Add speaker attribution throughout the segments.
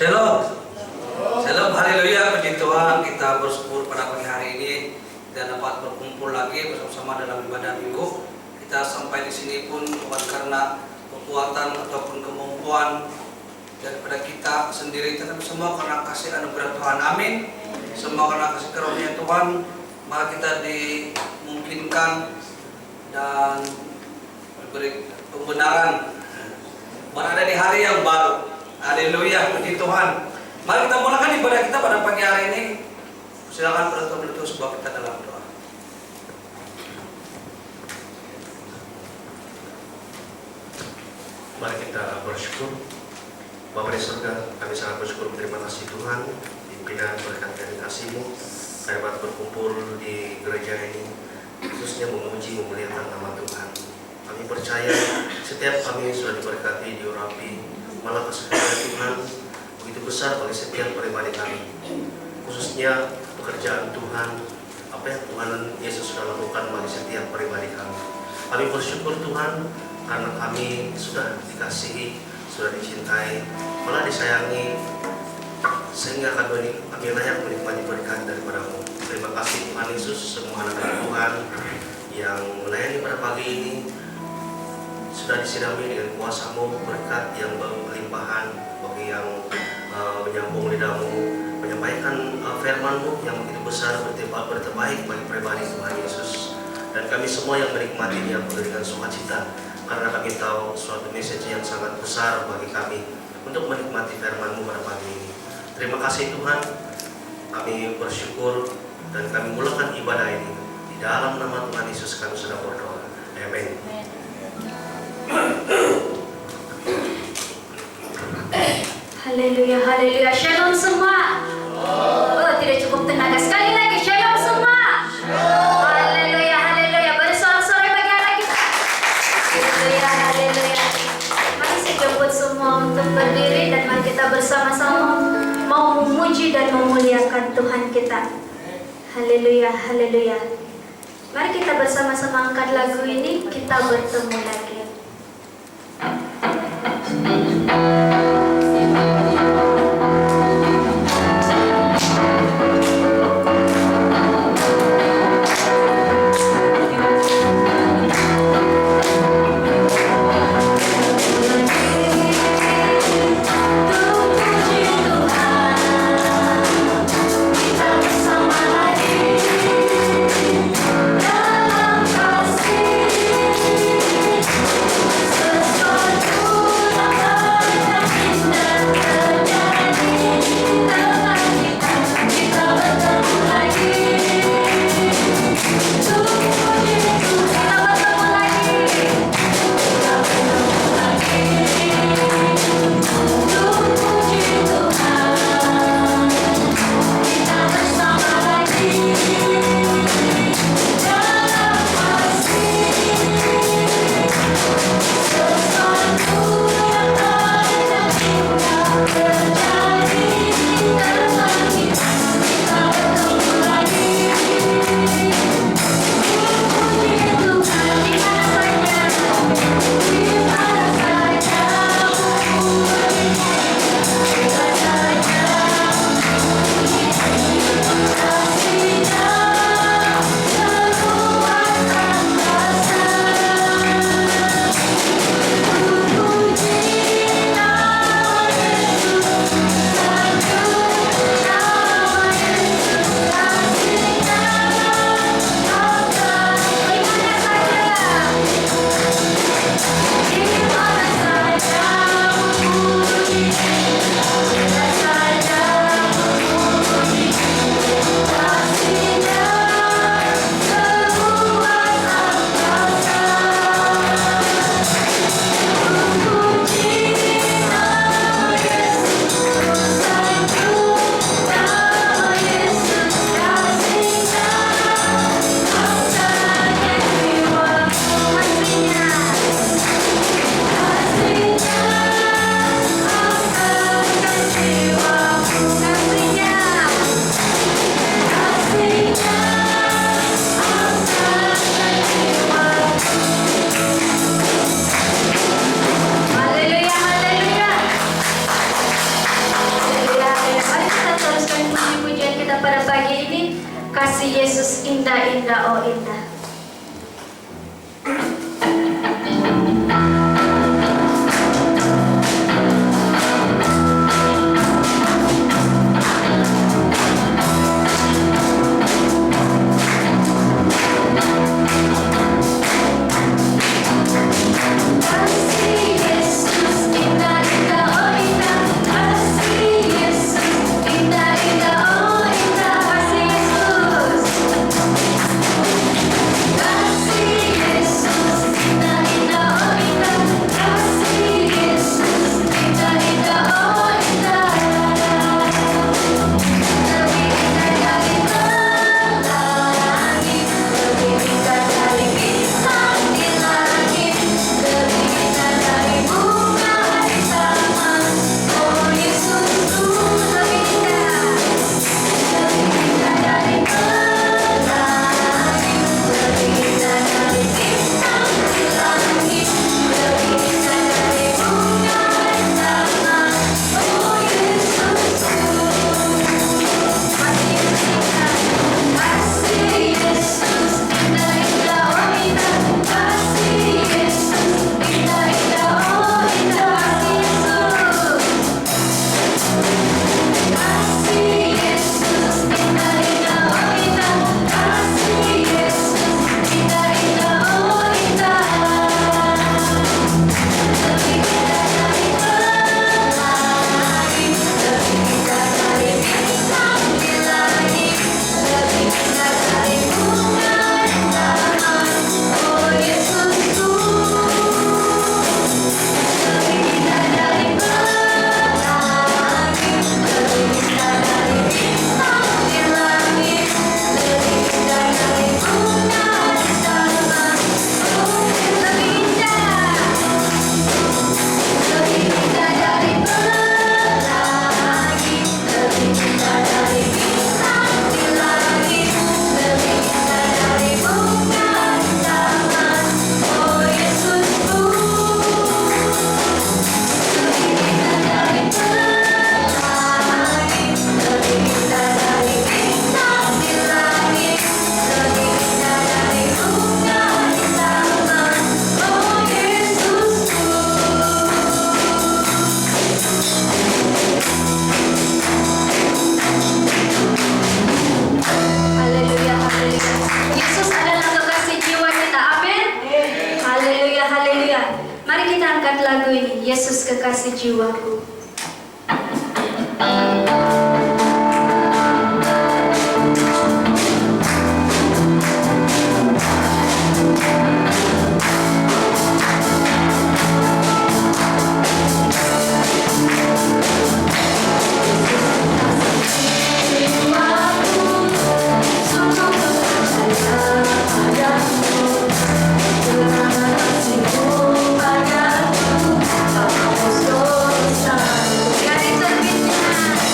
Speaker 1: Shalom. Shalom, haleluya, puji Tuhan. Kita bersyukur pada pagi hari ini dan dapat berkumpul lagi bersama-sama dalam ibadah minggu. Kita sampai di sini pun bukan karena kekuatan ataupun kemampuan daripada kita sendiri, tetapi semua karena kasih anugerah Tuhan. Amin. Semua karena kasih karunia Tuhan, maka kita dimungkinkan dan diberi pembenaran berada di hari yang baru. Haleluya, puji Tuhan. Mari kita mulakan ibadah kita pada pagi hari ini. Silakan pada Tuhan itu sebab kita dalam doa.
Speaker 2: Mari kita bersyukur. Bapa di surga, kami sangat bersyukur, berterima kasih Tuhan, pimpinan berkat dan kasih-Mu, kami dapat berkumpul di gereja ini, khususnya memuji, memuliakan nama Tuhan. Kami percaya setiap kami sudah diberkati, diurapi, malah kasih Tuhan begitu besar bagi setiap pribadi kami, khususnya pekerjaan Tuhan, apa yang Tuhan Yesus sudah lakukan bagi setiap pribadi kami. Kami bersyukur Tuhan karena kami sudah dikasihi, sudah dicintai, malah disayangi, sehingga kami layak menikmati berkat daripada-Mu. Terima kasih Tuhan Yesus, semua anak-anak Tuhan yang melayani pada pagi ini sudah disidami dengan kuasa-Mu, berkat yang berlimpahan bagi yang menyambung lidah-Mu, menyampaikan firman-Mu yang begitu besar, berterbaik bagi pribadi Tuhan Yesus. Dan kami semua yang menikmatinya dengan sukacita, karena kami tahu suatu message yang sangat besar bagi kami untuk menikmati firman-Mu pada pagi ini. Terima kasih Tuhan, kami bersyukur dan kami mulakan ibadah ini di dalam nama Tuhan Yesus kami sudah berdoa. Amin.
Speaker 3: Haleluya, haleluya. Shalom semua. Oh, tidak cukup tenaga. Sekali lagi, shalom semua. Haleluya, haleluya. Bersorak-sorai bagi anak kita. Haleluya, haleluya. Mari saya jemput semua untuk berdiri dan mari kita bersama-sama mau memuji dan memuliakan Tuhan kita. Haleluya, haleluya. Mari kita bersama-sama angkat lagu ini, kita bertemu lagi.
Speaker 4: Dalam kasih
Speaker 3: indah, oh indah. Lagu ini, Yesus kekasih jiwaku. Garis terbitnya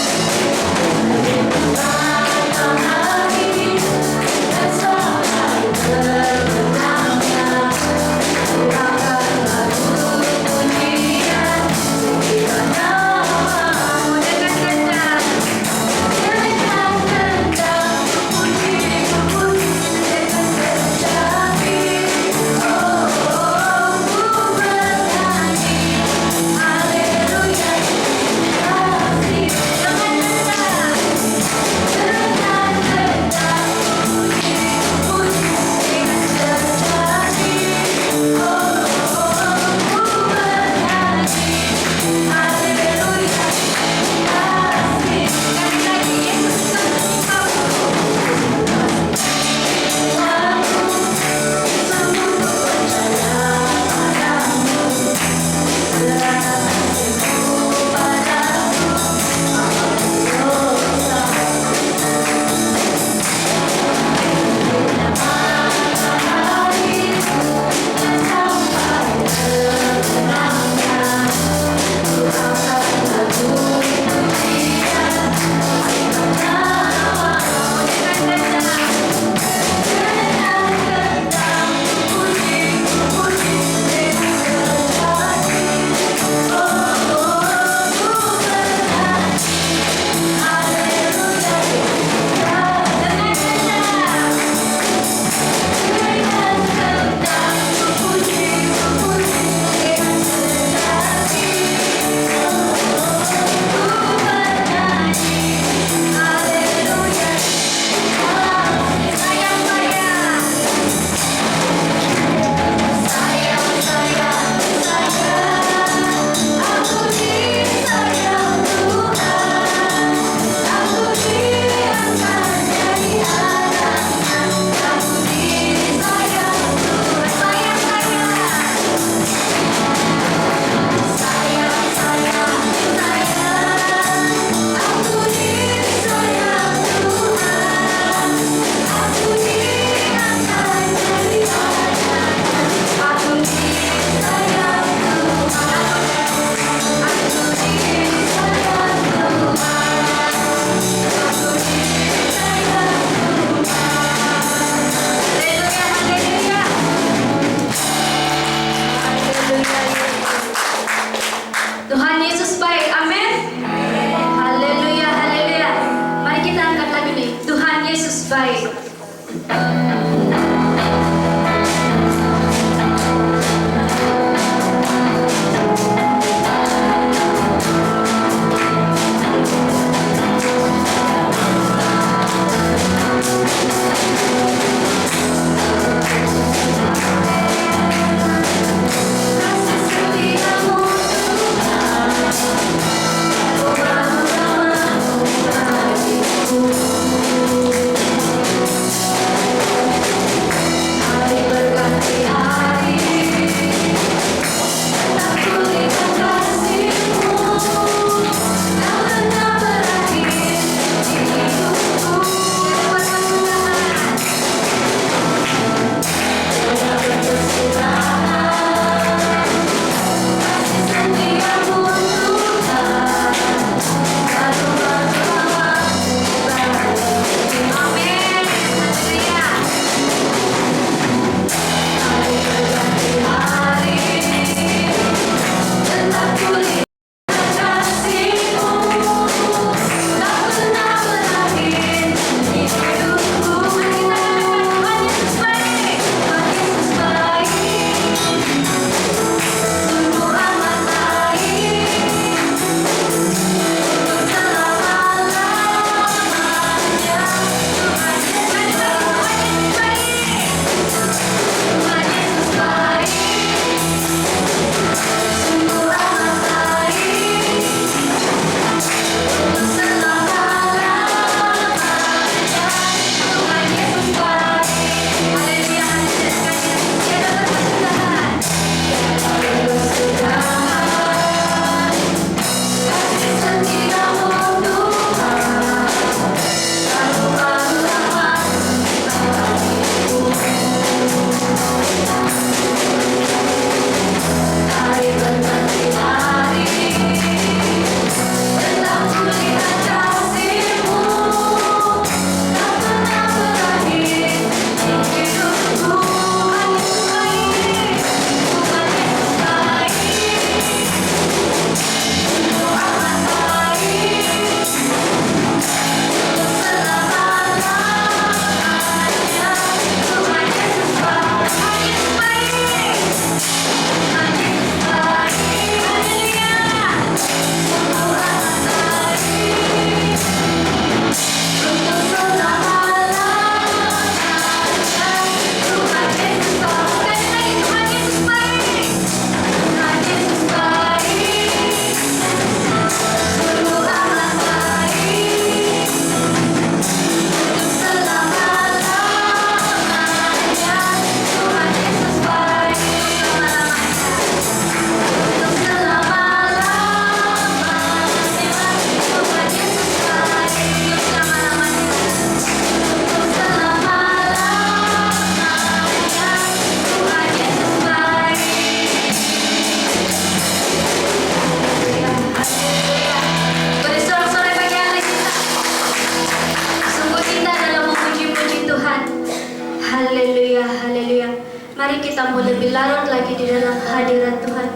Speaker 3: mau lebih larut lagi di dalam hadirat Tuhan.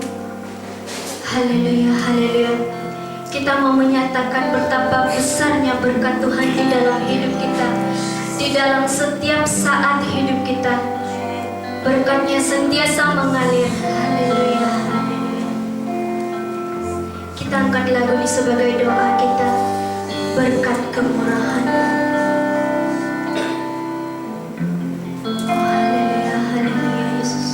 Speaker 3: Haleluya, haleluya. Kita mau menyatakan betapa besarnya berkat Tuhan di dalam hidup kita, di dalam setiap saat hidup kita. Berkatnya sentiasa mengalir. Haleluya, haleluya. Kita angkat lagu ini sebagai doa kita. Berkat kemurahan. Oh, haleluya, haleluya Yesus.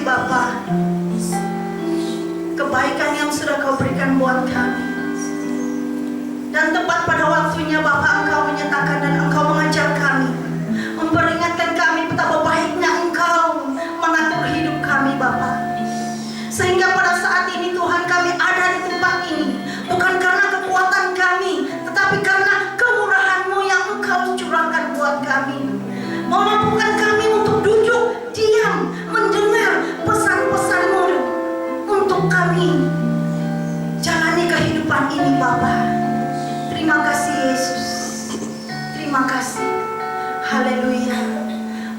Speaker 4: Bapa, kebaikan yang sudah Kau berikan buat kami. Dan tepat pada waktunya Bapa, Engkau menyatakan dan Engkau mengajar kami, memperingatkan kami betapa baiknya Engkau mengatur hidup kami Bapa. Sehingga pada saat ini Tuhan, kami ada di tempat ini bukan karena kekuatan kami, tetapi karena kemurahan-Mu yang Engkau curahkan buat kami, memampukan kami untuk duduk diam mendengar pesan-pesan-Mu untuk kami jalani kehidupan ini Bapa. Terima kasih Yesus, terima kasih, haleluya.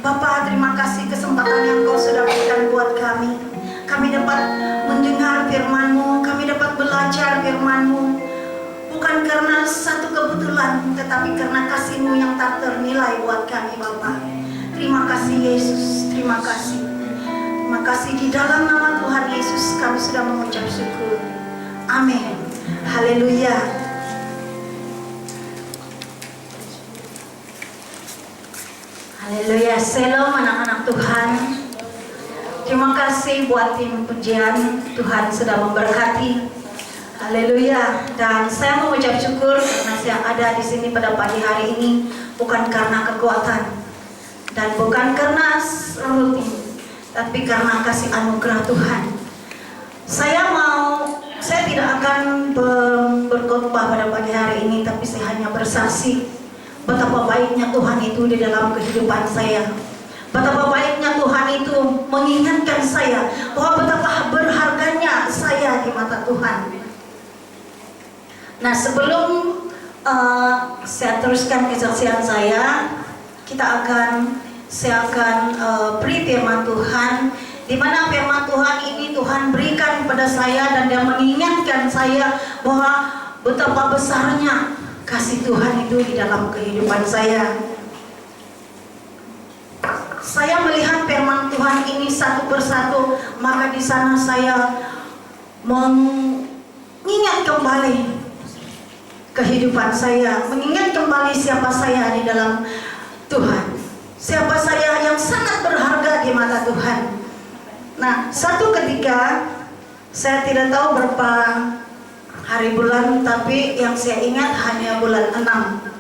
Speaker 4: Bapa, terima kasih kesempatan yang Kau sudah berikan buat kami. Kami dapat mendengar firman-Mu, kami dapat belajar firman-Mu, bukan karena satu kebetulan, tetapi karena kasih-Mu yang tak ternilai buat kami Bapa. Terima kasih Yesus, terima kasih. Terima kasih, di dalam nama Tuhan Yesus kami sudah mengucap syukur. Amin. Haleluya. Haleluya. Shalom anak-anak Tuhan. Terima kasih buat tim pujian, Tuhan sudah memberkati. Haleluya. Dan saya mengucap syukur karena saya ada di sini pada pagi hari ini bukan karena kekuatan dan bukan karena rutin, tapi karena kasih anugerah Tuhan. Saya tidak akan berkhotbah pada pagi hari ini, tapi saya hanya bersaksi betapa baiknya Tuhan itu di dalam kehidupan saya. Betapa baiknya Tuhan itu mengingatkan saya bahwa betapa berharganya saya di mata Tuhan. Nah, sebelum saya teruskan kesaksian saya, saya akan beri firman Tuhan, di mana firman Tuhan ini Tuhan berikan kepada saya dan Dia mengingatkan saya bahwa betapa besarnya kasih Tuhan itu di dalam kehidupan saya. Saya melihat firman Tuhan ini satu persatu, maka di sana saya mengingat kembali kehidupan saya, mengingat kembali siapa saya di dalam Tuhan, siapa saya yang sangat berharga di mata Tuhan. Nah, satu ketika, saya tidak tahu berapa hari bulan, tapi yang saya ingat hanya bulan 6.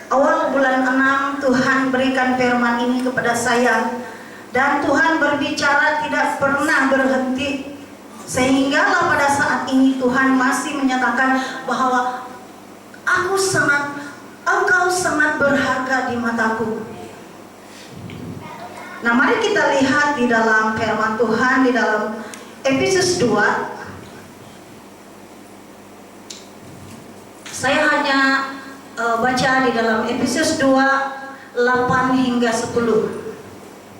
Speaker 4: Awal bulan 6 Tuhan berikan firman ini kepada saya, dan Tuhan berbicara tidak pernah berhenti, sehinggalah pada saat ini Tuhan masih menyatakan bahwa engkau sangat berharga di mataku. Nah, mari kita lihat di dalam firman Tuhan di dalam Efesus 2. Saya hanya baca di dalam Efesus 2 8 hingga 10.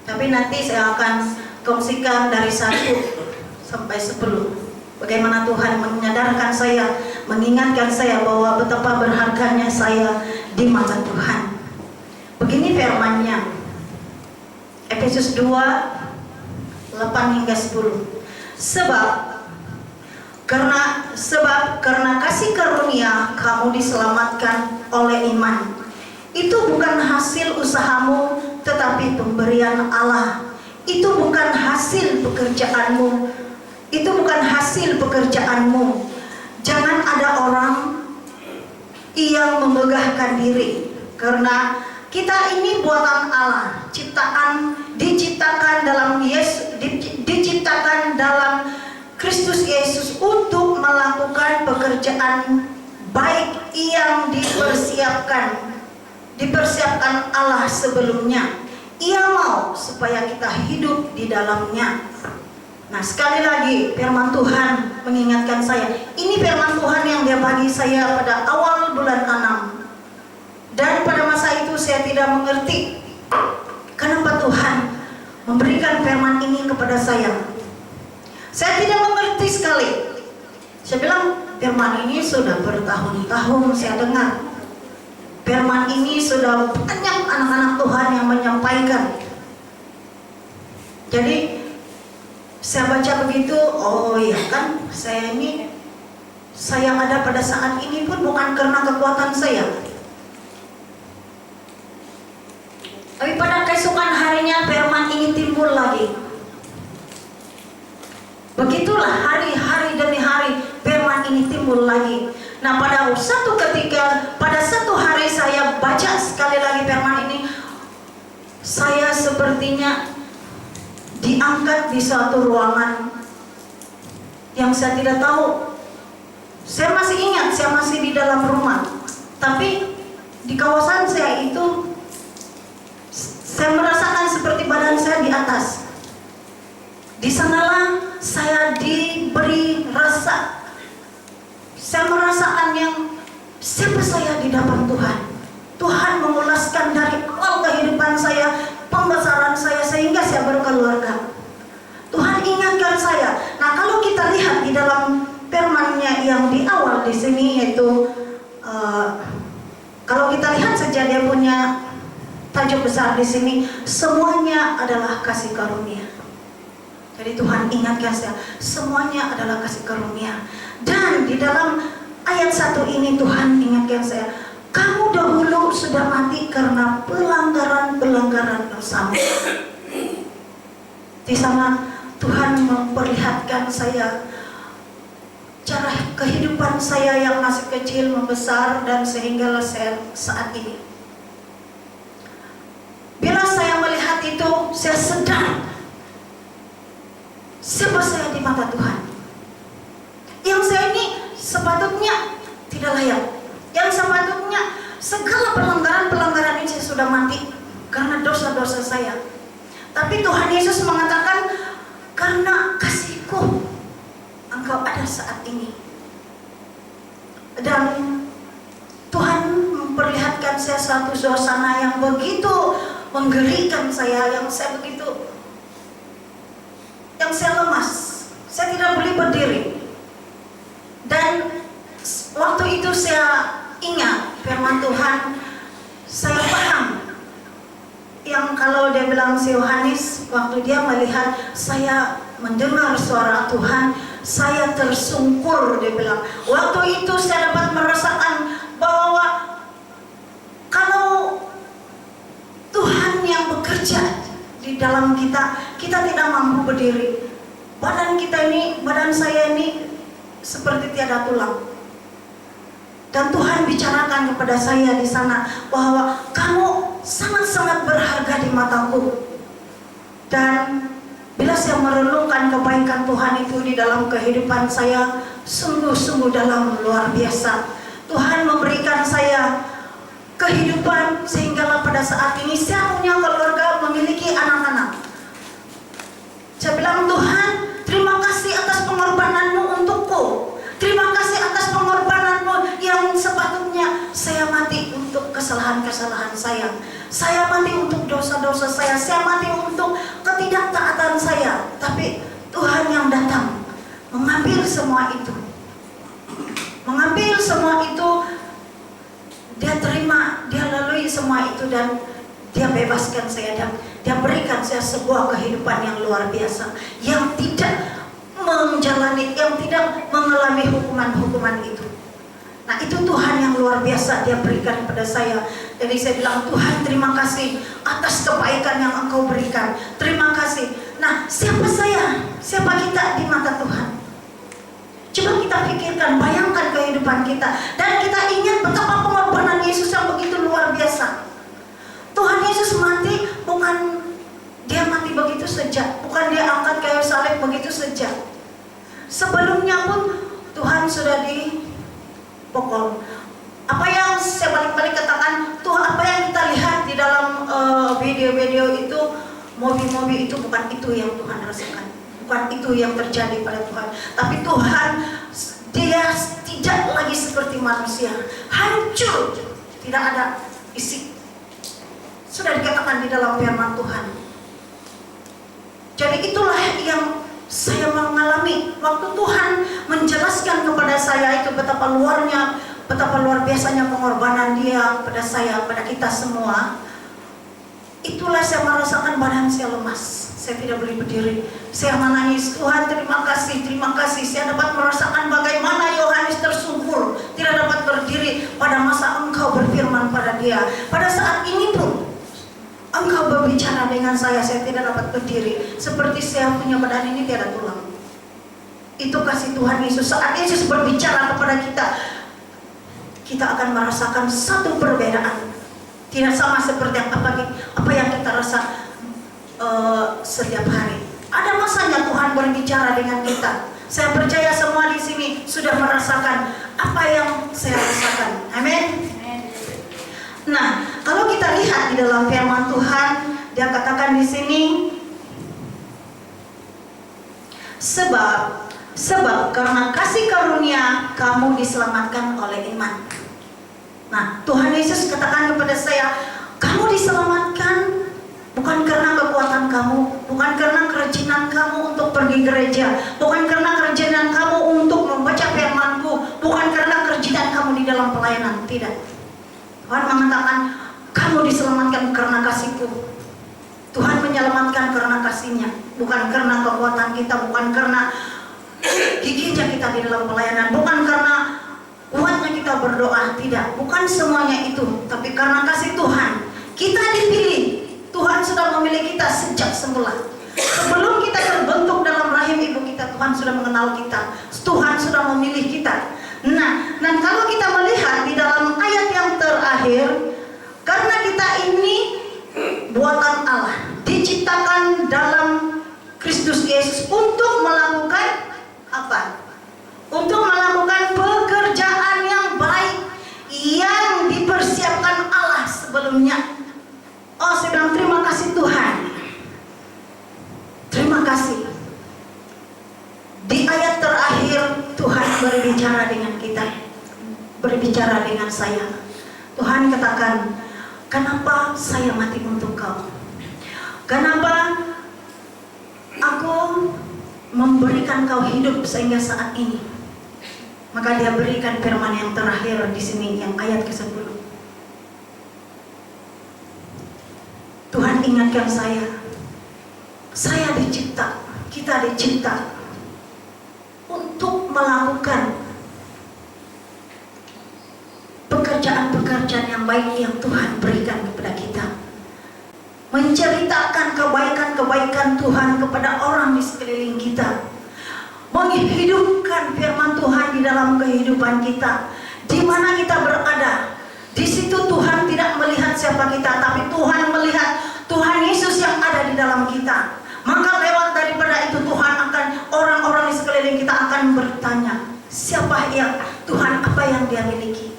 Speaker 4: Tapi nanti saya akan kongsikan dari 1 sampai 10. Bagaimana Tuhan menyadarkan saya, mengingatkan saya bahwa betapa berharganya saya di mata Tuhan. Begini firman-Nya. Efesus 2 8 hingga 10. Sebab karena kasih karunia kamu diselamatkan oleh iman. Itu bukan hasil usahamu, tetapi pemberian Allah. Itu bukan hasil pekerjaanmu. Jangan ada orang yang memegahkan diri, karena kita ini buatan Allah, diciptakan dalam Kristus Yesus untuk melakukan pekerjaan baik yang dipersiapkan Allah sebelumnya. Ia mau supaya kita hidup di dalamnya. Nah, sekali lagi firman Tuhan mengingatkan saya. Ini firman Tuhan yang Dia bagi saya pada awal bulan 6. Dan pada masa itu saya tidak mengerti kenapa Tuhan memberikan firman ini kepada saya. Saya tidak mengerti sekali. Saya bilang, firman ini sudah bertahun-tahun saya dengar. Firman ini sudah banyak anak-anak Tuhan yang menyampaikan. Jadi saya baca begitu, oh iya kan, saya ada pada saat ini pun bukan karena kekuatan saya. Tapi pada keesokan harinya firman ini timbul lagi. Begitulah hari-hari demi hari firman ini timbul lagi. Nah, pada satu ketika, pada satu hari saya baca sekali lagi firman ini, saya sepertinya diangkat di suatu ruangan yang saya tidak tahu. Saya masih ingat, saya masih di dalam rumah, tapi di kawasan saya itu saya merasakan seperti badan saya di atas. Di sanalah saya diberi rasa, saya merasakan yang siapa saya di depan Tuhan. Tuhan mengulaskan dari awal kehidupan saya, pembesaran saya, sehingga saya berkeluarga. Tuhan ingatkan saya. Nah, kalau kita lihat di dalam firman-Nya yang di awal di sini, yaitu kalau kita lihat saja dia punya tajuk besar di sini, semuanya adalah kasih karunia. Jadi Tuhan ingatkan saya, semuanya adalah kasih karunia. Dan di dalam ayat 1 ini Tuhan ingatkan saya, kamu dahulu sudah mati karena pelanggaran-pelanggaran dosamu. Di sana Tuhan memperlihatkan saya cara kehidupan saya yang masih kecil membesar dan sehingga saya saat ini. Bila saya melihat itu, saya sedar siapa saya di mata Tuhan. Yang saya ini sepatutnya tidak layak. Yang sepatutnya segala pelanggaran-pelanggaran ini saya sudah mati karena dosa-dosa saya. Tapi Tuhan Yesus mengatakan, karena kasih-Ku engkau ada saat ini. Dan Tuhan memperlihatkan saya satu suasana yang begitu menggelikan saya, yang saya lemas. Saya tidak boleh berdiri. Dan waktu itu saya ingat firman Tuhan, saya paham yang kalau dia bilang si Yohanes, waktu dia melihat saya mendengar suara Tuhan, saya tersungkur, dia bilang. Waktu itu saya dapat merasakan bahwa kalau Tuhan yang bekerja di dalam kita, kita tidak mampu berdiri. Badan saya ini seperti tiada tulang. Dan Tuhan bicarakan kepada saya di sana bahwa kamu sangat-sangat berharga di mataku. Dan bila saya merenungkan kebaikan Tuhan itu di dalam kehidupan saya, sungguh-sungguh dalam luar biasa. Tuhan memberikan saya kehidupan sehingga pada saat ini saya punya keluarga, memiliki anak-anak. Saya bilang, Tuhan, terima kasih atas pengorbananmu untukku. Terima kasih atas pengorbananmu yang sepatutnya saya mati untuk kesalahan-kesalahan saya. Saya mati untuk dosa-dosa saya. Saya mati untuk ketidaktaatan saya. Tapi Tuhan yang datang mengambil semua itu. Mengambil semua itu. Dia terima, dia lalui semua itu dan dia bebaskan saya dan dia berikan saya sebuah kehidupan yang luar biasa, yang tidak menjalani, yang tidak mengalami hukuman-hukuman itu. Nah, itu Tuhan yang luar biasa dia berikan kepada saya. Jadi saya bilang, Tuhan terima kasih atas kebaikan yang Engkau berikan. Terima kasih. Nah, siapa saya? Siapa kita di mata Tuhan? Coba kita pikirkan, bayangkan kehidupan kita. Dan kita ingat betapa pengorbanan Yesus yang begitu luar biasa. Tuhan Yesus mati, bukan dia mati begitu saja. Bukan dia angkat kayu salib begitu saja. Sebelumnya pun Tuhan sudah dipukul. Apa yang saya balik-balik katakan, Tuhan, apa yang kita lihat di dalam video-video itu, mobil-mobil itu bukan itu yang Tuhan rasakan. Bukan itu yang terjadi pada Tuhan. Tapi Tuhan, dia tidak lagi seperti manusia. Hancur, tidak ada isi. Sudah dikatakan di dalam firman Tuhan. Jadi itulah yang saya mengalami waktu Tuhan menjelaskan kepada saya itu betapa luar biasanya pengorbanan dia pada saya, pada kita semua. Itulah saya merasakan badan saya lemas. Saya tidak boleh berdiri. Saya menangis, Tuhan terima kasih. Saya dapat merasakan bagaimana Yohanes tersungkur, tidak dapat berdiri pada masa Engkau berfirman pada dia. Pada saat ini pun Engkau berbicara dengan saya tidak dapat berdiri. Seperti saya punya badan ini tiada tulang. Itu kasih Tuhan Yesus. Saat Yesus berbicara kepada kita, kita akan merasakan satu perbedaan. Tidak sama seperti apa yang kita rasa setiap hari. Ada masanya Tuhan berbicara dengan kita. Saya percaya semua di sini sudah merasakan apa yang saya rasakan. Amin. Nah, kalau kita lihat di dalam firman Tuhan, dia katakan di sini, sebab karena kasih karunia kamu diselamatkan oleh iman. Nah, Tuhan Yesus katakan kepada saya, kamu diselamatkan bukan karena kekuatan kamu, bukan karena kerajinan kamu untuk pergi gereja, bukan karena kerajinan kamu untuk membaca firman-Ku, bukan karena kerajinan kamu di dalam pelayanan. Tidak. Tuhan mengatakan, kamu diselamatkan karena kasih-Ku. Tuhan menyelamatkan karena kasih-Nya, bukan karena kekuatan kita, bukan karena giginya kita di dalam pelayanan, bukan karena kuatnya kita berdoa. Tidak, bukan semuanya itu, tapi karena kasih Tuhan. Kita dipilih. Tuhan sudah memilih kita sejak semula. Sebelum kita terbentuk dalam rahim ibu kita, Tuhan sudah mengenal kita. Tuhan sudah memilih kita. Nah, dan kalau kita melihat di dalam ayat yang terakhir, karena kita ini buatan Allah, diciptakan dalam Kristus Yesus untuk melakukan apa? Untuk melakukan pekerjaan yang baik yang dipersiapkan Allah sebelumnya. Oh, saya bilang terima kasih Tuhan. Terima kasih. Di ayat terakhir Tuhan berbicara dengan kita, berbicara dengan saya. Tuhan katakan, kenapa saya mati untuk kau? Kenapa aku memberikan kau hidup sehingga saat ini? Maka dia berikan firman yang terakhir di sini, yang ayat ke-10. Tuhan ingatkan saya dicipta, kita dicipta untuk melakukan pekerjaan-pekerjaan yang baik yang Tuhan berikan kepada kita. Menceritakan kebaikan-kebaikan Tuhan kepada orang di sekeliling kita. Menghidupkan firman Tuhan di dalam kehidupan kita. Di mana kita berada, di situ Tuhan tidak melihat siapa kita, tapi Tuhan melihat Tuhan Yesus yang ada di dalam kita. Maka lewat daripada itu Tuhan akan, orang-orang di sekeliling kita akan bertanya, siapa yang Tuhan, apa yang dia miliki?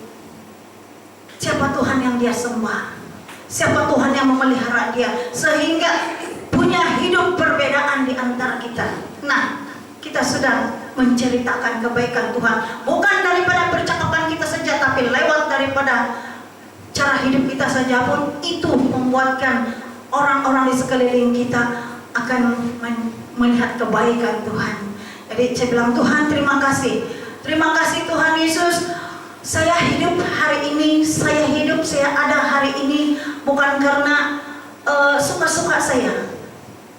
Speaker 4: Siapa Tuhan yang dia sembah? Siapa Tuhan yang memelihara dia? Sehingga punya hidup perbedaan di antara kita. Nah, kita sudah menceritakan kebaikan Tuhan. Bukan daripada percakapan kita saja, tapi lewat daripada cara hidup kita saja pun itu membuatkan orang-orang di sekeliling kita akan melihat kebaikan Tuhan. Jadi saya bilang, Tuhan terima kasih. Terima kasih Tuhan Yesus. Saya hidup hari ini, saya ada hari ini bukan karena suka-suka saya.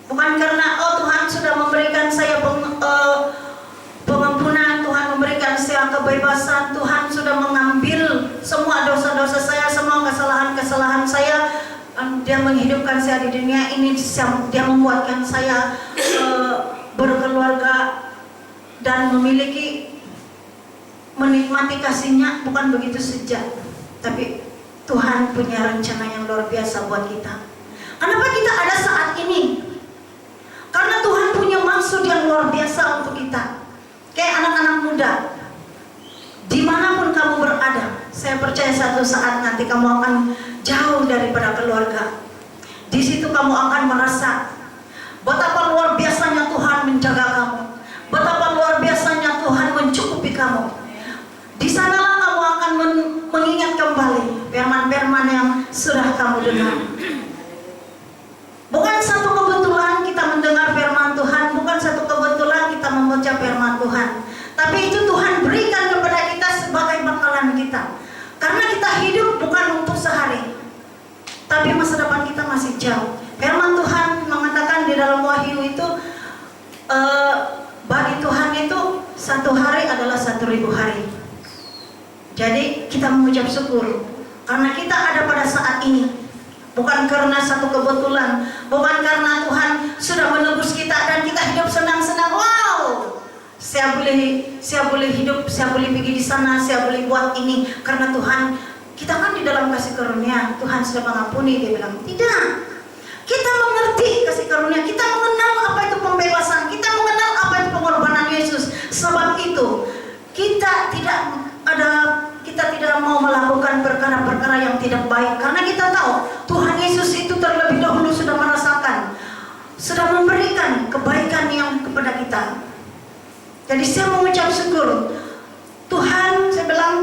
Speaker 4: Bukan karena Tuhan sudah memberikan saya pengampunan, Tuhan memberikan saya kebebasan, Tuhan sudah mengambil semua dosa-dosa saya, semua kesalahan-kesalahan saya. Dia menghidupkan saya di dunia ini, dia membuatkan saya berkeluarga dan menikmati kasih-Nya. Bukan begitu saja, tapi Tuhan punya rencana yang luar biasa buat kita. Kenapa kita ada saat ini? Karena Tuhan punya maksud yang luar biasa untuk kita. Kayak anak-anak muda, dimanapun kamu berada, saya percaya satu saat nanti kamu akan jauh daripada keluarga. Di situ kamu akan merasa betapa luar biasanya Tuhan menjaga kamu, betapa luar biasanya Tuhan mencukupi kamu. Di sanalah kamu akan mengingat kembali firman-firman yang sudah kamu dengar. Bukan satu kebetulan kita mendengar firman Tuhan, bukan satu kebetulan kita membaca firman Tuhan, tapi itu Tuhan berikan kepada kita sebagai bekalan kita. Karena kita hidup bukan untuk sehari, tapi masa depan kita masih jauh. Firman Tuhan mengatakan di dalam Wahyu itu, bagi Tuhan itu satu hari adalah 1.000 hari. Jadi kita mengucap syukur karena kita ada pada saat ini, bukan karena satu kebetulan, bukan karena Tuhan sudah menebus kita dan kita hidup senang-senang. Wow, saya boleh hidup, saya boleh pergi di sana, saya boleh buat ini karena Tuhan. Kita kan di dalam kasih karunia, Tuhan sudah mengampuni. Dia bilang tidak. Kita mengerti kasih karunia, kita mengenal apa itu pembebasan, kita mengenal apa itu pengorbanan Yesus. Sebab itu kita tidak mau melakukan perkara-perkara yang tidak baik karena kita tahu Tuhan Yesus itu terlebih dahulu sudah merasakan, sudah memberikan kebaikan yang kepada kita. Jadi saya mengucap syukur Tuhan, saya bilang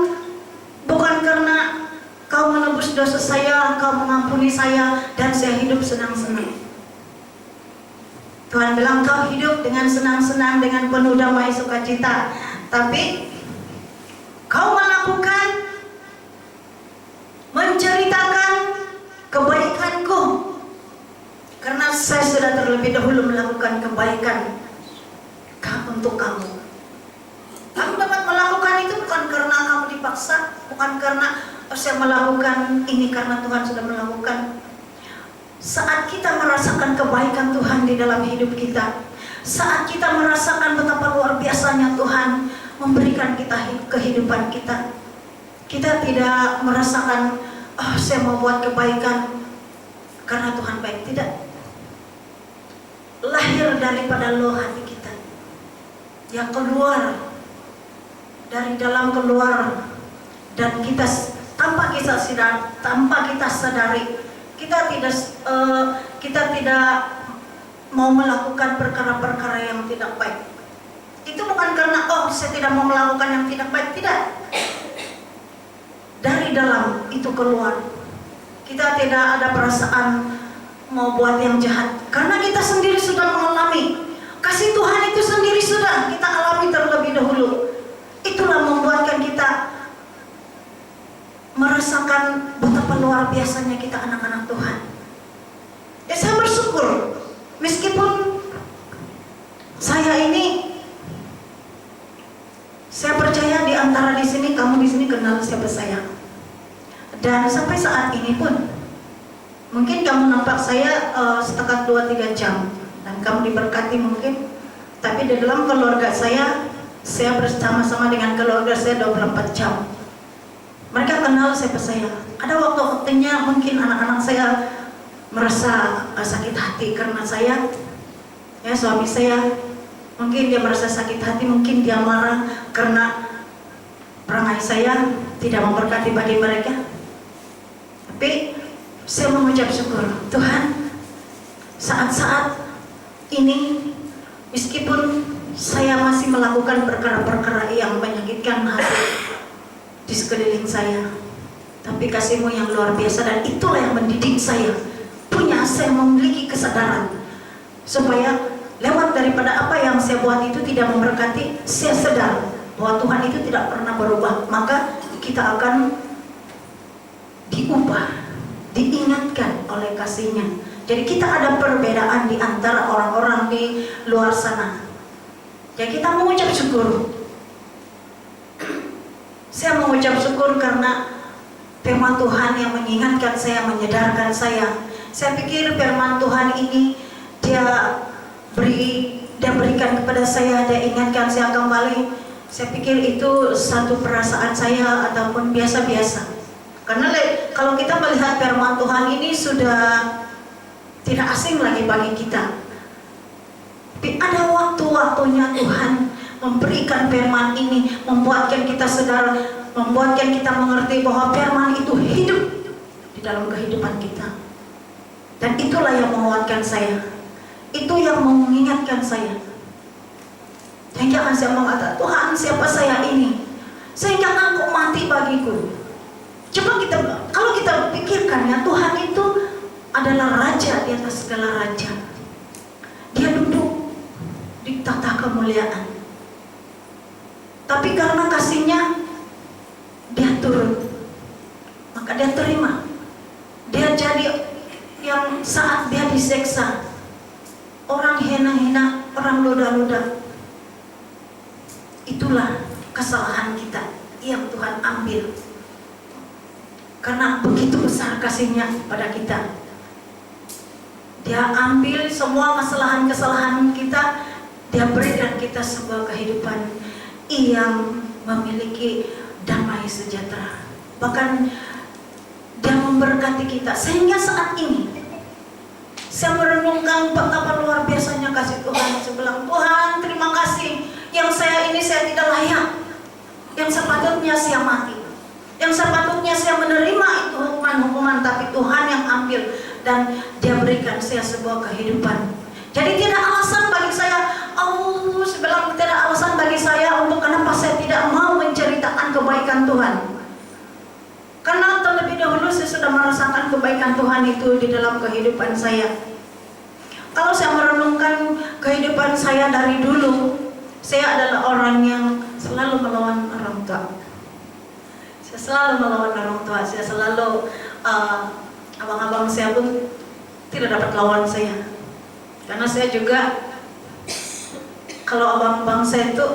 Speaker 4: bukan karena Kau menebus dosa saya, Kau mengampuni saya, dan saya hidup senang-senang. Tuhan bilang kau hidup dengan senang-senang, dengan penuh damai sukacita. Tapi kau melakukan, menceritakan kebaikanku. Karena saya sudah terlebih dahulu melakukan kebaikan untuk kamu. Kamu dapat melakukan itu bukan karena kamu dipaksa, bukan karena saya melakukan ini karena Tuhan sudah melakukan. Saat kita merasakan kebaikan Tuhan di dalam hidup kita, saat kita merasakan betapa luar biasanya Tuhan memberikan kita kehidupan kita, kita tidak merasakan saya mau buat kebaikan karena Tuhan baik. Tidak. Lahir daripada loh hati kita yang keluar dari dalam keluar, dan kita tanpa kita sadari, kita tidak mau melakukan perkara-perkara yang tidak baik. Itu bukan karena saya tidak mau melakukan yang tidak baik, tidak. Dari dalam itu keluar. Kita tidak ada perasaan mau buat yang jahat karena kita sendiri sudah mengalami. Kasih Tuhan itu sendiri sudah kita alami terlebih dahulu. Itulah membuatkan kita merasakan betapa luar biasanya kita anak-anak Tuhan. Ya, saya bersyukur meskipun saya percaya di antara di sini kamu di sini kenal siapa saya. Dan sampai saat ini pun mungkin kamu nampak saya setakat 2-3 jam dan kamu diberkati mungkin, tapi di dalam keluarga saya bersama-sama dengan keluarga saya 24 jam. Mereka kenal siapa saya. Ada waktu-waktunya mungkin anak-anak saya merasa sakit hati karena saya, suami saya, mungkin dia merasa sakit hati, mungkin dia marah karena perangai saya tidak memberkati bagi mereka. Tapi saya mengucap syukur Tuhan, saat-saat ini meskipun saya masih melakukan perkara-perkara yang menyakitkan hati di sekeliling saya, tapi kasih-Mu yang luar biasa, dan itulah yang mendidik saya memiliki kesadaran supaya lewat daripada apa yang saya buat itu tidak memberkati. Saya sadar bahwa Tuhan itu tidak pernah berubah, maka kita akan diubah, diingatkan oleh kasih-Nya. Jadi kita ada perbedaan di antara orang-orang di luar sana. Ya, kita mengucap syukur. Saya mengucap syukur karena firman Tuhan yang mengingatkan saya, menyadarkan saya. Saya pikir firman Tuhan ini dia berikan kepada saya, dia ingatkan saya kembali. Saya pikir itu satu perasaan saya ataupun biasa-biasa. Karena kalau kita melihat firman Tuhan ini sudah tidak asing lagi bagi kita. Tapi ada waktu-waktunya Tuhan memberikan firman ini, membuatkan kita sadar, membuatkan kita mengerti bahwa firman itu hidup di dalam kehidupan kita. Dan itulah yang menguatkan saya, itu yang mengingatkan saya. Dan jangan saya mengatakan, Tuhan siapa saya ini sehingga Engkau mati bagiku. Coba kalau kita pikirkan ya, Tuhan itu adalah Raja di atas segala raja. Dia duduk di tahta kemuliaan. Tapi karena kasih-Nya dia turun, maka dia terima. Dia jadi yang saat dia diseksa, orang hina-hina, orang luda-luda. Itulah kesalahan kita yang Tuhan ambil. Karena begitu besar kasih-Nya pada kita, dia ambil semua kesalahan-kesalahan kita, dia berikan kita sebuah kehidupan yang memiliki damai sejahtera. Bahkan Dia memberkati kita sehingga saat ini saya merenungkan betapa luar biasanya kasih Tuhan. Saya bilang, Tuhan terima kasih, yang saya ini saya tidak layak, yang sepatutnya saya mati, yang sepatutnya saya menerima itu hukuman-hukuman, tapi Tuhan yang ambil dan Dia berikan saya sebuah kehidupan. Jadi tidak alasan bagi saya, saya bilang tidak alasan bagi saya untuk kenapa saya tidak mau menceritakan kebaikan Tuhan. Karena terlebih dahulu saya sudah merasakan kebaikan Tuhan itu di dalam kehidupan saya. Kalau saya merenungkan kehidupan saya dari dulu, saya adalah orang yang selalu melawan orang tua. Saya selalu melawan orang tua. Saya selalu abang-abang saya pun tidak dapat lawan saya. Karena saya juga, kalau abang-abang saya itu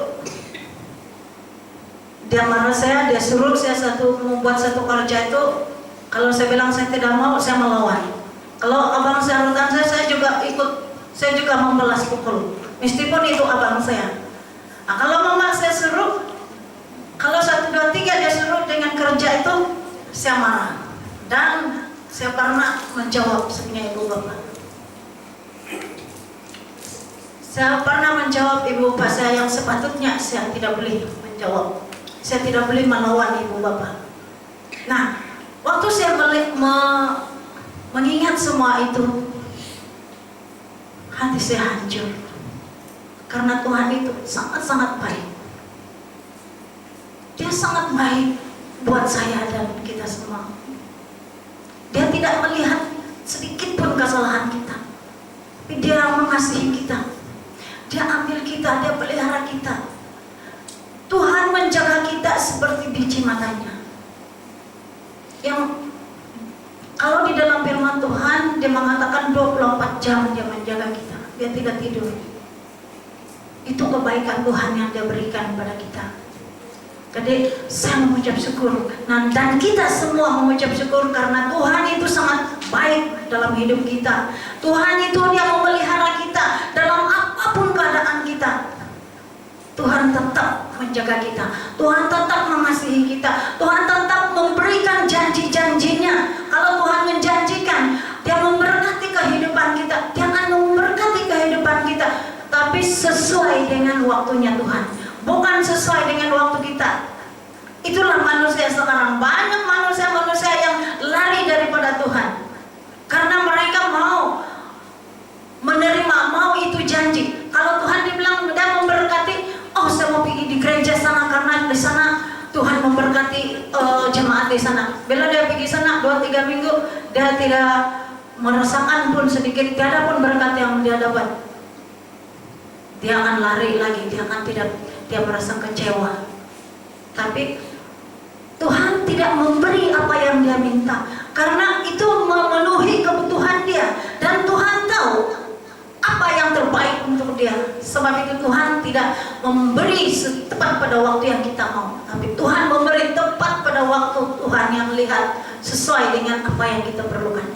Speaker 4: dia marah saya, dia suruh saya membuat satu kerja itu, kalau saya bilang saya tidak mau, saya melawan. Kalau abang saya rutan saya juga ikut, saya juga membalas pukul, meskipun itu abang saya. Nah, kalau mama saya suruh, kalau 1, 2, 3 dia suruh dengan kerja itu, saya marah. Dan saya pernah menjawab sebenarnya ibu bapak. Saya pernah menjawab ibu bapak saya yang sepatutnya saya tidak boleh menjawab. Saya tidak boleh melawan ibu bapak. Nah, waktu saya mengingat semua itu, hati saya hancur. Karena Tuhan itu sangat-sangat baik. Dia sangat baik buat saya dan kita semua. Dia tidak melihat sedikit pun kesalahan kita, tapi Dia mengasihi kita. Dia ambil kita, Dia pelihara kita. Tuhan menjaga kita seperti biji matanya. Yang kalau di dalam firman Tuhan Dia mengatakan 24 jam Dia menjaga kita. Dia tidak tidur. Itu kebaikan Tuhan yang Dia berikan kepada kita. Jadi saya mengucap syukur. Nah, dan kita semua mengucap syukur karena Tuhan itu sangat baik dalam hidup kita. Tuhan itu Dia memelihara kita dalam apapun keadaan kita. Tuhan tetap menjaga kita. Tuhan tetap mengasihi kita. Tuhan tetap memberikan janji-janjinya. Kalau Tuhan menjanjikan, Dia memberkati kehidupan kita. Dia akan memberkati kehidupan kita. Tapi sesuai dengan waktunya Tuhan. Bukan sesuai dengan waktu kita. Itulah manusia sekarang. Banyak manusia-manusia yang lari daripada Tuhan. Karena mereka mau menerima, mau itu janji. Kalau Tuhan dibilang Dia memberkati, saya mau pergi di gereja sana karena di sana Tuhan memberkati jemaat di sana. Bila dia pergi sana 2-3 minggu, dia tidak merasakan pun sedikit, tiada pun berkat yang dia dapat. Dia akan lari lagi, dia merasa kecewa. Tapi Tuhan tidak memberi apa yang dia minta, karena itu memenuhi kebutuhan dia. Dan Tuhan tahu apa yang terbaik untuk dia. Sebab itu Tuhan tidak memberi tepat pada waktu yang kita mau, tapi Tuhan memberi tepat pada waktu Tuhan yang melihat sesuai dengan apa yang kita perlukan.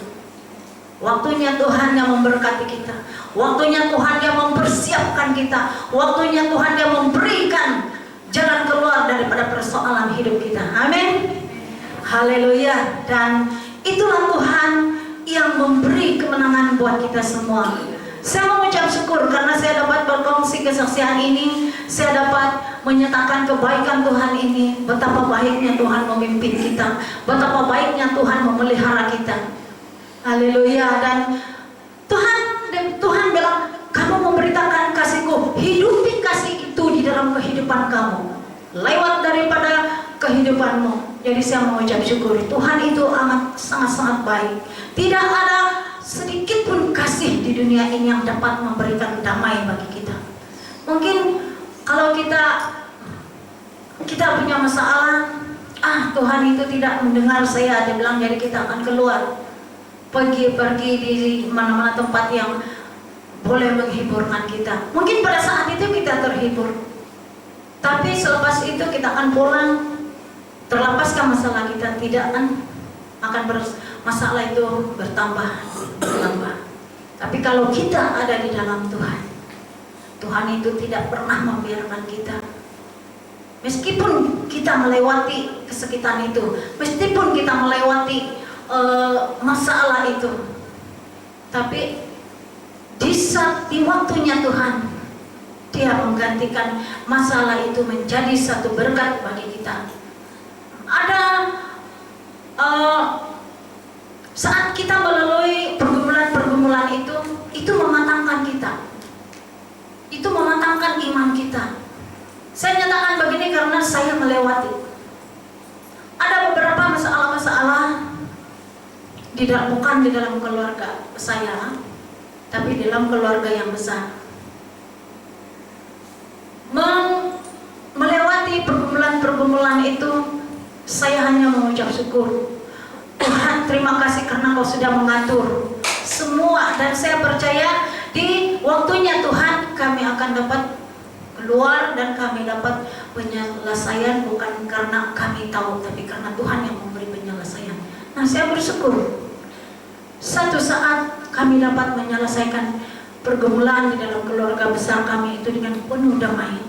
Speaker 4: Waktunya Tuhan yang memberkati kita. Waktunya Tuhan yang mempersiapkan kita. Waktunya Tuhan yang memberikan jalan keluar daripada persoalan hidup kita. Amin. Haleluya. Dan itulah Tuhan yang memberi kemenangan buat kita semua. Saya mengucap syukur karena saya dapat berkongsi kesaksian ini. Saya dapat menyatakan kebaikan Tuhan ini. Betapa baiknya Tuhan memimpin kita. Betapa baiknya Tuhan memelihara kita. Haleluya. Dan Tuhan bilang, kamu memberitakan kasihku, hidupi kasih itu di dalam kehidupan kamu, lewat daripada kehidupanmu. Jadi saya mengucap syukur. Tuhan itu sangat-sangat baik. Tidak ada sedikit pun kasih di dunia ini yang dapat memberikan damai bagi kita. Mungkin kalau kita punya masalah, Tuhan itu tidak mendengar saya, Dia bilang, jadi kita akan keluar, pergi di mana-mana tempat yang boleh menghiburkan kita. Mungkin pada saat itu kita terhibur, tapi selepas itu kita akan pulang, terlepaskan masalah kita, tidak akan masalah itu bertambah. Tapi kalau kita ada di dalam Tuhan, Tuhan itu tidak pernah membiarkan kita Meskipun kita melewati kesakitan itu, meskipun kita melewati masalah itu, tapi di waktunya Tuhan, Dia menggantikan masalah itu menjadi satu berkat bagi kita. Ada saat kita melalui pergumulan-pergumulan itu mematangkan kita, itu mematangkan iman kita. Saya nyatakan begini karena saya melewati. Ada beberapa masalah-masalah bukan di dalam keluarga saya, tapi dalam keluarga yang besar. Melewati pergumulan-pergumulan itu, saya hanya mengucap syukur. Tuhan, terima kasih karena Kau sudah mengatur semua, dan saya percaya di waktunya Tuhan kami akan dapat keluar dan kami dapat penyelesaian, bukan karena kami tahu, tapi karena Tuhan yang memberi penyelesaian. Nah, saya bersyukur satu saat kami dapat menyelesaikan pergumulan di dalam keluarga besar kami itu dengan penuh damai.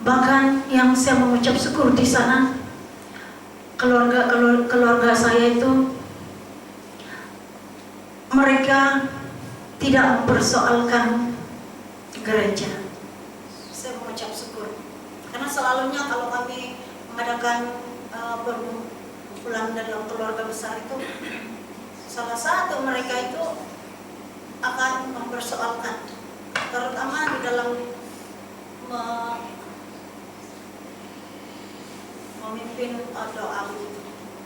Speaker 4: Bahkan yang saya mengucap syukur di sana, keluarga saya itu mereka tidak mempersoalkan gereja. Saya mengucap syukur karena selalunya kalau kami mengadakan perkumpulan dalam keluarga besar itu, salah satu mereka itu akan mempersoalkan, terutama di dalam memimpin doa itu.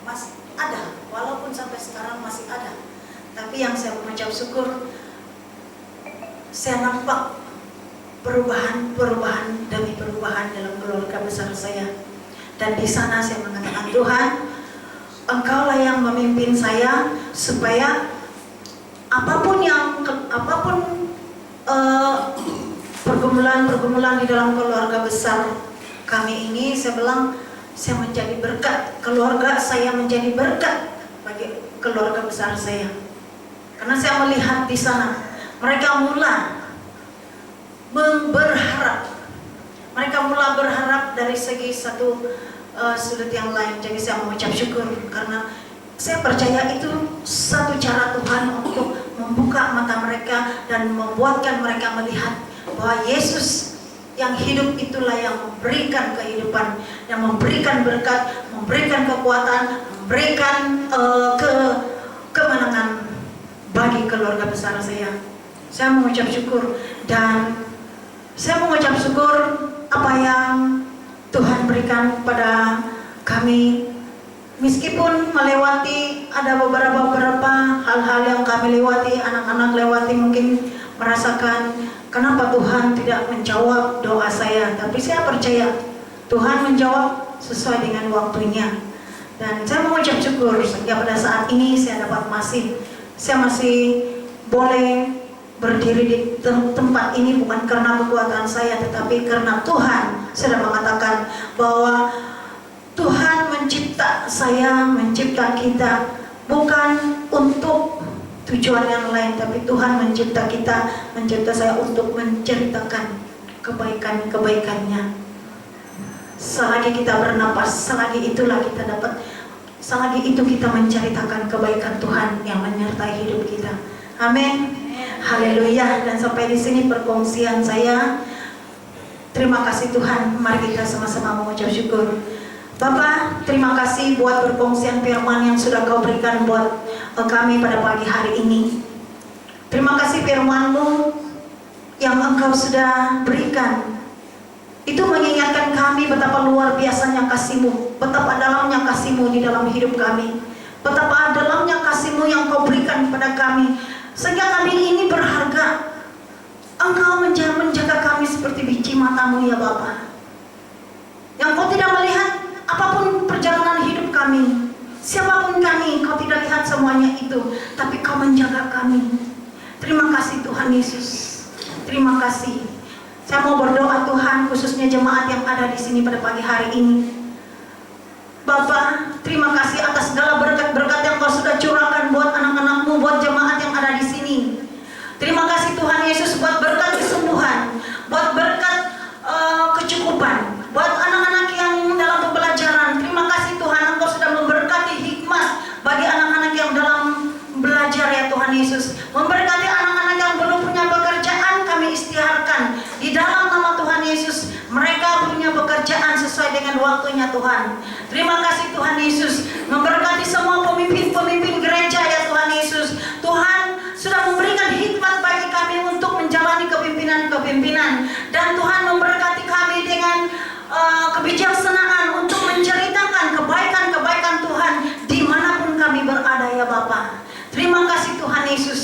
Speaker 4: Masih ada, walaupun sampai sekarang masih ada. Tapi yang saya mengucap syukur, saya nampak perubahan demi perubahan dalam keluarga besar saya. Dan di sana saya mengatakan, Tuhan, Engkaulah yang memimpin saya supaya apapun pergumulan di dalam keluarga besar kami ini, saya bilang saya menjadi berkat, keluarga saya menjadi berkat bagi keluarga besar saya. Karena saya melihat di sana mereka mula berharap dari segi satu sudut yang lain. Jadi saya mengucap syukur karena saya percaya itu satu cara Tuhan untuk membuka mata mereka dan membuatkan mereka melihat bahwa Yesus yang hidup itulah yang memberikan kehidupan, yang memberikan berkat, memberikan kekuatan, memberikan kemenangan bagi keluarga besar saya. Saya mengucap syukur, dan saya mengucap syukur apa yang Tuhan berikan pada kami. Meskipun melewati ada beberapa hal-hal yang kami lewati, anak-anak lewati, mungkin merasakan kenapa Tuhan tidak menjawab doa saya. Tapi saya percaya Tuhan menjawab sesuai dengan waktunya. Dan saya mengucap syukur sehingga pada saat ini saya masih boleh berdiri di tempat ini, bukan karena kekuatan saya, tetapi karena Tuhan sudah mengatakan bahwa Tuhan mencipta saya, mencipta kita bukan untuk tujuan yang lain, tapi Tuhan mencipta kita, mencipta saya untuk menceritakan kebaikan-kebaikannya. Selagi kita bernapas, selagi itu kita menceritakan kebaikan Tuhan yang menyertai hidup kita. Amin. Haleluya. Dan sampai di sini perkongsian saya. Terima kasih Tuhan. Mari kita sama-sama mengucap syukur. Bapak, terima kasih buat perkongsian firman yang sudah Kau berikan buat kami pada pagi hari ini. Terima kasih firman-Mu yang Engkau sudah berikan. Itu mengingatkan kami betapa luar biasanya kasih-Mu, betapa dalamnya kasih-Mu di dalam hidup kami, betapa dalamnya kasih-Mu yang Kau berikan pada kami, sehingga kami ini berharga. Engkau menjaga kami seperti biji mata-Mu ya Bapa, yang Kau tidak melihat apapun perjalanan hidup kami, siapapun kami, Kau tidak lihat semuanya itu, tapi Kau menjaga kami. Terima kasih Tuhan Yesus. Terima kasih. Saya mau berdoa Tuhan, khususnya jemaat yang ada di sini pada pagi hari ini. Bapak, terima kasih atas segala berkat-berkat yang Kau sudah curahkan buat anak-anak-Mu, buat jemaat yang ada di sini. Terima kasih Tuhan Yesus buat berkat kesembuhan, buat berkat kecukupan, ya Tuhan. Terima kasih Tuhan Yesus. Memberkati semua pemimpin-pemimpin gereja ya Tuhan Yesus. Tuhan sudah memberikan hikmat bagi kami untuk menjalani kepimpinan-kepimpinan. Dan Tuhan memberkati kami dengan kebijaksanaan untuk menceritakan kebaikan-kebaikan Tuhan dimanapun kami berada ya Bapa. Terima kasih Tuhan Yesus.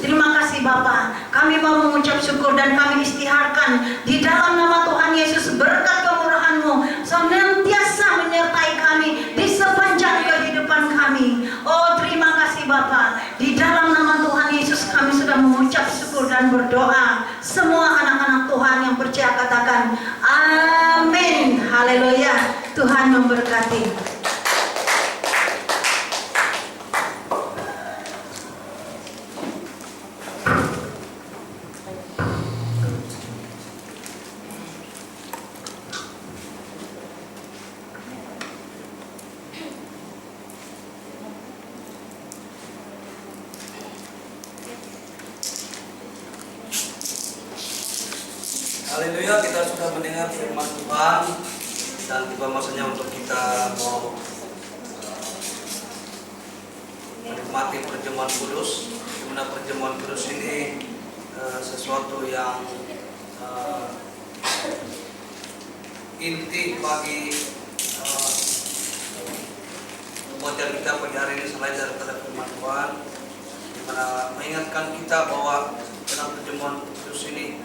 Speaker 4: Terima kasih Bapa. Kami mau mengucap syukur dan kami istiharkan di dalam nama Tuhan Yesus berkat kemurahan-Mu senantiasa menyertai kami di sepanjang kehidupan kami. Oh terima kasih Bapa. Di dalam nama Tuhan Yesus kami sudah mengucap syukur dan berdoa. Semua anak-anak Tuhan yang percaya katakan amin. Haleluya. Tuhan memberkati.
Speaker 1: Haleluya, kita sudah mendengar firman Tuhan dan tiba masanya untuk kita mau menikmati perjamuan kudus. Di mana perjamuan kudus ini sesuatu yang inti bagi pembelajaran kita pagi hari ini selain daripada firman Tuhan, di mana mengingatkan kita bahwa dalam perjamuan kudus ini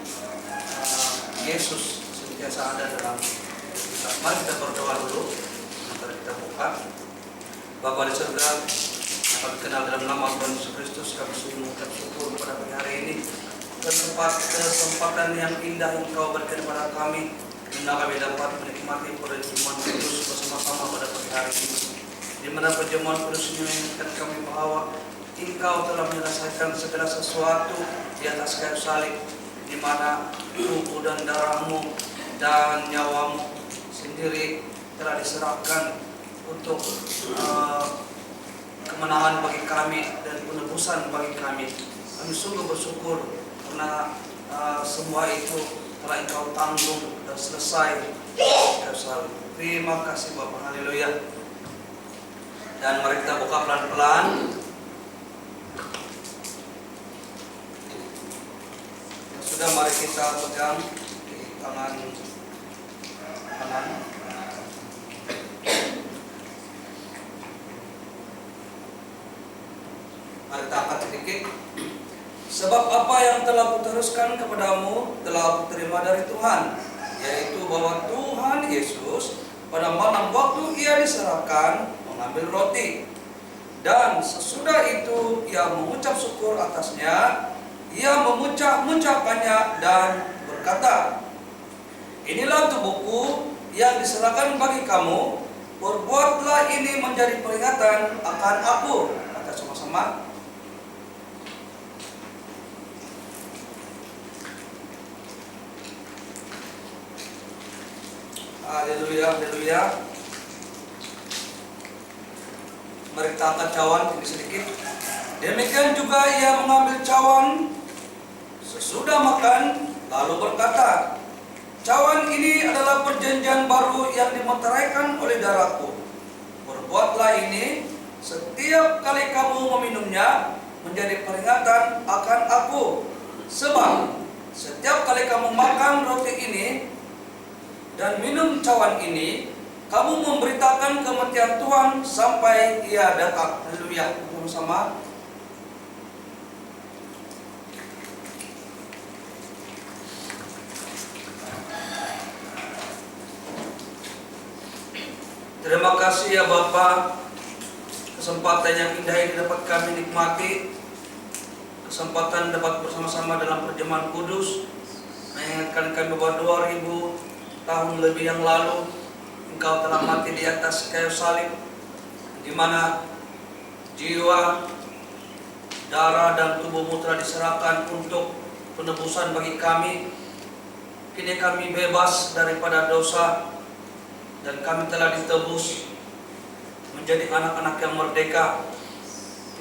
Speaker 1: Yesus senantiasa ada dalam kita. Mari kita berdoa dulu. Sementara kita buka. Bapa di surga, kami kenal dalam nama Tuhan Yesus Kristus, kami sungguh mengucap syukur pada pagi hari ini. Kesempatan yang indah yang Kau berikan kepada kami, dimana kami dapat menikmati perjamuan kudus bersama-sama pada pagi hari ini. Di mana perjamuan kudus ini mengingatkan kami bahwa Engkau telah menyelesaikan segala sesuatu di atas kayu salib, di mana tubuh dan darahmu dan nyawamu sendiri telah diserahkan untuk kemenangan bagi kami dan penebusan bagi kami. Kami sungguh bersyukur karena semua itu telah Engkau tanggung dan selesai. Terima kasih Bapa. Haleluya. Dan mari kita buka pelan-pelan. Sudah, mari kita pegang di tangan kanan. Mari kita angkat sedikit. Sebab apa yang telah kuteruskan kepadamu telah kuterima dari Tuhan, yaitu bahwa Tuhan Yesus pada malam waktu Ia diserahkan mengambil roti, dan sesudah itu Ia mengucap syukur atasnya. Ia mengucapkannya dan berkata, inilah tubuhku yang diserahkan bagi kamu, perbuatlah ini menjadi peringatan akan aku. Kata sama-sama. Haleluya, haleluya. Mari kita angkat cawan ini sedikit. Demikian juga Ia mengambil cawan sesudah makan, lalu berkata, cawan ini adalah perjanjian baru yang dimeteraikan oleh darahku. Perbuatlah ini setiap kali kamu meminumnya menjadi peringatan akan aku. Sebab setiap kali kamu makan roti ini dan minum cawan ini, kamu memberitakan kematian Tuhan sampai Ia datang. Haleluya. Bersama. Terima kasih ya Bapa, kesempatan yang indah ini dapat kami nikmati, kesempatan dapat bersama-sama dalam perjamuan kudus, mengingatkan kami bahwa 2000 tahun lebih yang lalu Engkau telah mati di atas kayu salib, di mana jiwa, darah dan tubuhmu telah diserahkan untuk penebusan bagi kami. Kini kami bebas daripada dosa dan kami telah ditebus menjadi anak-anak yang merdeka.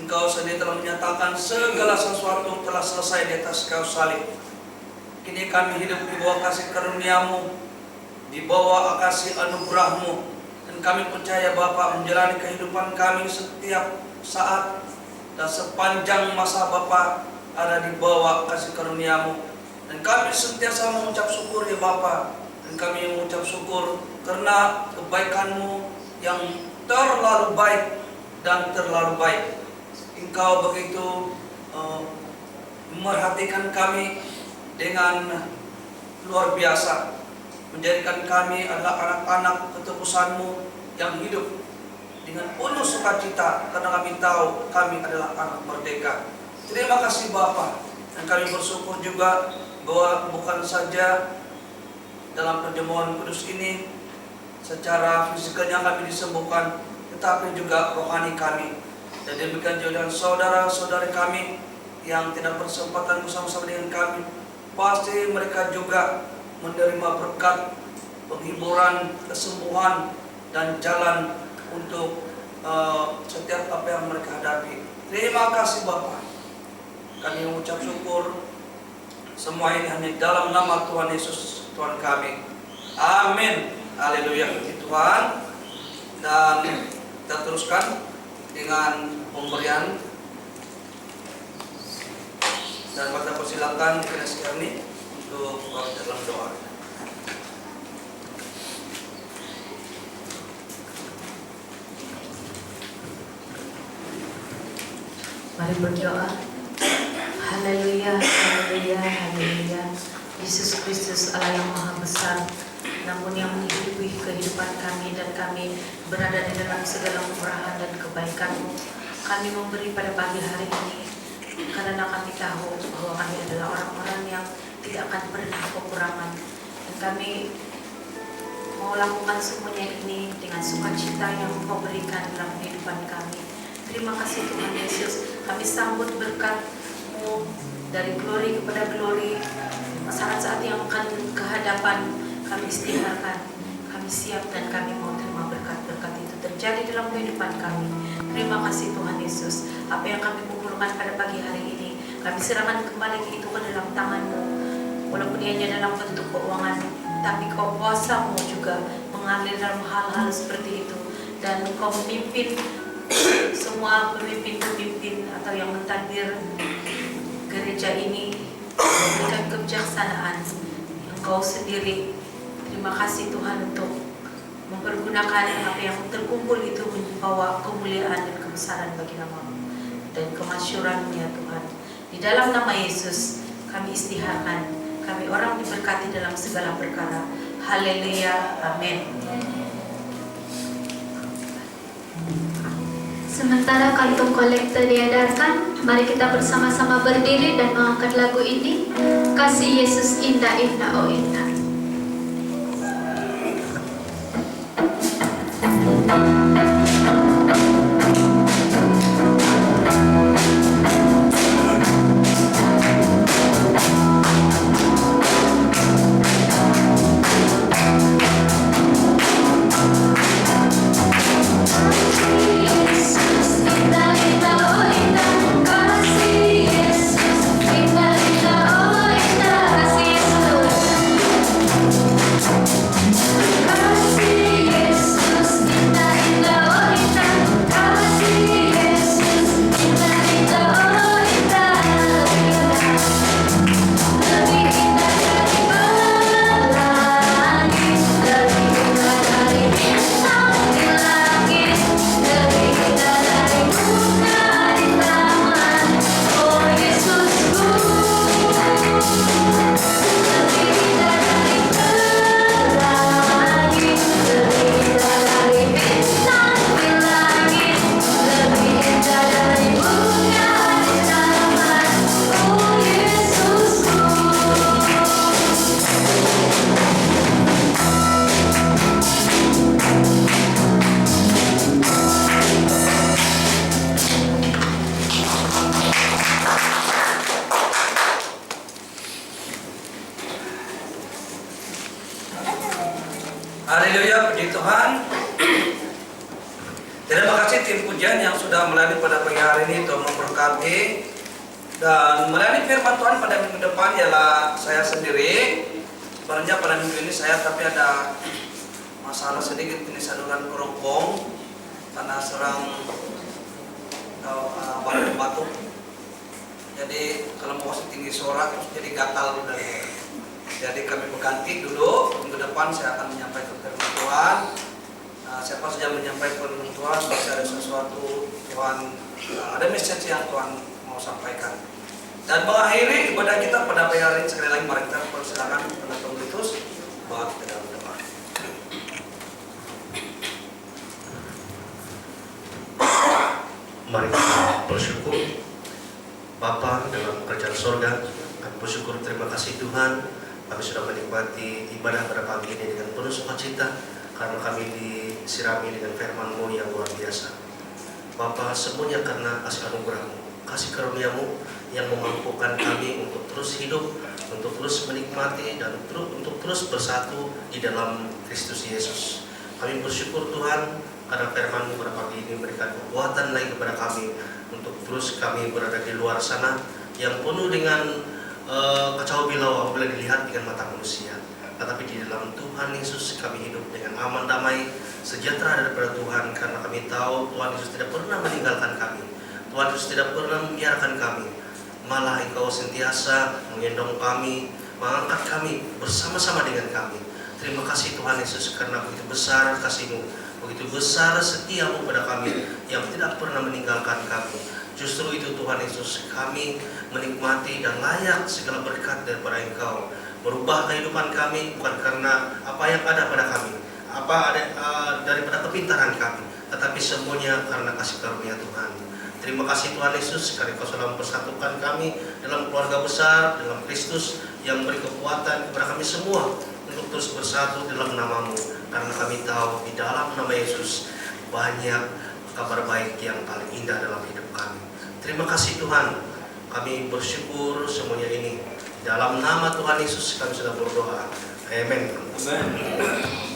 Speaker 1: Engkau sendiri telah menyatakan segala sesuatu telah selesai di atas kayu salib. Kini kami hidup di bawah kasih karunia-Mu, di bawah kasih anugerah-Mu, Dan kami percaya Bapa menjalani kehidupan kami setiap saat dan sepanjang masa Bapa ada di bawah kasih karunia-Mu. Dan kami sentiasa mengucap syukur ya Bapa. Dan kami mengucap syukur karena kebaikan-Mu yang terlalu baik dan terlalu baik. Engkau begitu memerhatikan kami dengan luar biasa, menjadikan kami adalah anak-anak ketebusan-Mu yang hidup dengan penuh sukacita karena kami tahu kami adalah anak merdeka. Terima kasih Bapa, dan kami bersyukur juga bahwa bukan saja dalam perjamuan kudus ini secara fisiknya kami disembuhkan, tetapi juga rohani kami. Dan demikian juga dengan saudara-saudari kami yang tidak bersempatan bersama-sama dengan kami, pasti mereka juga menerima berkat, penghiburan, kesembuhan, dan jalan untuk setiap apa yang mereka hadapi. Terima kasih Bapa. Kami mengucap syukur. Semua ini hanya dalam nama Tuhan Yesus Tuhan kami. Amin. Haleluya. Puji Tuhan. Dan kita teruskan dengan pemberian, dan kita persilakan Ines Erni untuk dalam doa.
Speaker 5: Mari berdoa. Haleluya, haleluya, haleluya. Yesus Kristus Allah yang Maha Besar, namun yang menghidupi kehidupan kami, dan kami berada di dalam segala kemurahan dan kebaikan-Mu. Kami memberi pada pagi hari ini karena kami tahu bahwa kami adalah orang-orang yang tidak akan pernah kekurangan, dan kami mau lakukan semuanya ini dengan sukacita yang Engkau berikan dalam kehidupan kami. Terima kasih Tuhan Yesus. Kami sambut berkat-Mu dari glory kepada glory. Saat-saat yang akan ke hadapan kami istiharkan, kami siap, dan kami mau terima berkat-berkat itu terjadi dalam kehidupan kami. Terima kasih Tuhan Yesus. Apa yang kami kumpulkan pada pagi hari ini, kami serahkan kembali itu ke dalam tangan-Mu. Walaupun hanya dalam bentuk keuangan, tapi Kau kuasa-Mu juga mengalir dalam hal-hal seperti itu. Dan Kau memimpin semua pemimpin-pemimpin atau yang mentadbir gereja ini, memberikan kebijaksanaan yang Kau sendiri. Terima kasih Tuhan untuk mempergunakan apa yang terkumpul itu membawa kemuliaan dan kebesaran bagi nama-Mu dan kemasyuran-Mu ya Tuhan. Di dalam nama Yesus kami istiharkan, kami orang diberkati dalam segala perkara. Haleluya, amin.
Speaker 3: Sementara kantong kolektor diedarkan, mari kita bersama-sama berdiri dan mengangkat lagu ini, Kasih Yesus Indah Indah Oh Indah.
Speaker 1: Haleluya, puji Tuhan. Terima kasih tim pujian yang sudah melayani pada pagi hari ini untuk memberkati dan melayani firman Tuhan pada minggu depan ialah saya sendiri. Sebenarnya pada minggu ini saya, tapi ada masalah sedikit ini saluran kerongkong karena serang batuk-batuk. Jadi kalau mau tinggi suara terus jadi gatal dari. Jadi kami berganti dulu, minggu depan saya akan menyampaikan firman Tuhan. Siapa saja menyampaikan firman Tuhan, pasti ada sesuatu Tuhan, ada message yang Tuhan mau sampaikan. Dan mengakhiri ibadah kita pada pagi hari ini, sekali lagi mari kita persilakan pada Tuhan buat kita dalam doa.
Speaker 2: Mari kita bersyukur. Bapa dalam kerajaan sorga, kami bersyukur, terima kasih Tuhan, kami sudah menikmati ibadah pada pagi ini dengan penuh sukacita karena kami disirami dengan firman-Mu yang luar biasa. Bapa, semuanya karena kasih anugerah-Mu, kasih karunia-Mu yang memampukan kami untuk terus hidup, untuk terus menikmati dan untuk terus bersatu di dalam Kristus Yesus. Kami bersyukur Tuhan karena firman-Mu pada pagi ini memberikan kekuatan lagi kepada kami untuk terus kami berada di luar sana yang penuh dengan kacau bilau apabila dilihat dengan mata manusia. Tetapi di dalam Tuhan Yesus kami hidup dengan aman, damai, sejahtera daripada Tuhan karena kami tahu Tuhan Yesus tidak pernah meninggalkan kami. Tuhan Yesus tidak pernah membiarkan kami. Malah Engkau sentiasa menggendong kami, mengangkat kami bersama-sama dengan kami. Terima kasih Tuhan Yesus karena begitu besar kasih-Mu, begitu besar setia-Mu pada kami yang tidak pernah meninggalkan kami. Justru itu Tuhan Yesus, kami menikmati dan layak segala berkat daripada Engkau. Merubah kehidupan kami bukan karena apa yang ada pada kami, apa ada daripada kepintaran kami, tetapi semuanya karena kasih karunia Tuhan. Terima kasih Tuhan Yesus karena Engkau selalu mempersatukan kami dalam keluarga besar, dalam Kristus yang beri kekuatan kepada kami semua untuk terus bersatu dalam nama-Mu. Karena kami tahu di dalam nama Yesus banyak kabar baik yang paling indah dalam hidup kami. Terima kasih Tuhan, kami bersyukur semuanya ini. Dalam nama Tuhan Yesus kami sudah berdoa. Amin.
Speaker 1: Amin.